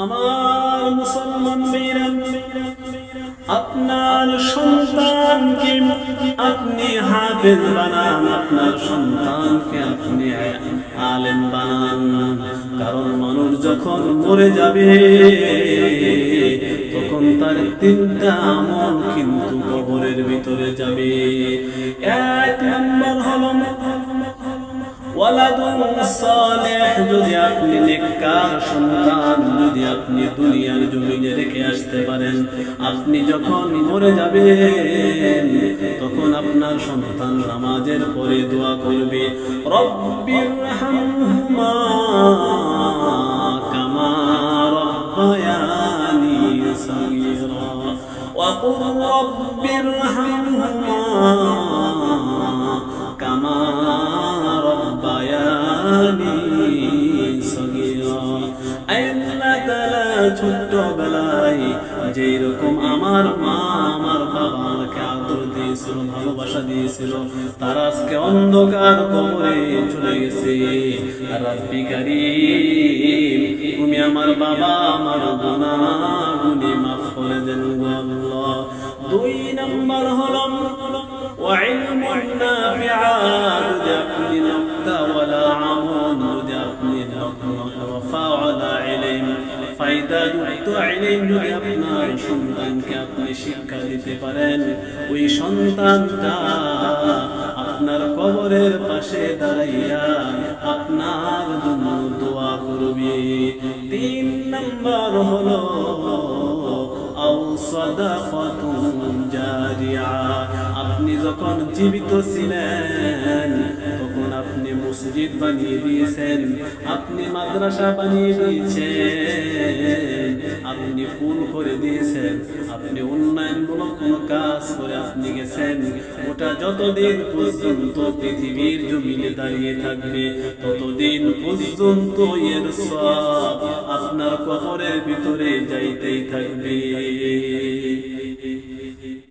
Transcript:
আমার মুসলমান ভাইরা, আপনার সন্তানকে আপনি হাফেজ বানান, আপনার সন্তানকে আপনি আলেম বানান। কারণ মানুষ যখন মরে যাবে তখন তার তিনটা আমল কিন্তু কবরের ভিতরে যাবে। এক নম্বর হলো ওয়ালাদুন সালেহ, যদি আপনি নেককার সন্তান যদি আপনি দুনিয়ার জমিনে রেখে আসতে পারেন, আপনি যখন মরে যাবেন তখন আপনার সন্তান নামাজের পরে দোয়া করবে, রব্বিরহামহুমা কামা রাব্বায়ানি সগীরা ওয়া কুর রব্বিরহামহুমা কামা ছোট্টবেলায় যেরকম আমার মা আমার বাবা আমাকে আদর দিয়েছিল, ভালোবাসা দিয়েছিল, তারা আজকে অন্ধকার কবরে চলে গেছে। রাব্বি কারীম, তুমি আমার বাবা আমার গুনাহগুলি মাফ করে দেন গো আল্লাহ। দুই নম্বর হলো ওয়াইলমুন নাফিআ, যদি আপনি নক্তাওয়ালা আমল যদি আপনি ওয়াফাওয়ালা ইলম ফায়দাযুক্ত ইলম যদি আপনার সন্তানকে আপনি শিক্ষা দিতে পারেন, ওই সন্তানটা আপনার কবরের পাশে দাঁড়াইয়া আপনার জন্য দোয়া করবে। তিন নম্বর হলো আও সাদাকাতুন জারিয়া, আপনি যখন জীবিত ছিলেন তখন আপনি মসজিদ বানিয়ে দিয়েছেন, আপনি মাদ্রাসা বানিয়ে দিয়েছেন, আপনি পুল করে দিয়েছেন, আপনি উন্নয়নমূলক কোনো কাজ করে আপনি গেছেন, ওটা যতদিন পর্যন্ত পৃথিবীর জমিনে দাঁড়িয়ে থাকবে ততদিন পর্যন্ত এর সওয়াব আপনার কবরের ভিতরে যাইতেই থাকবে।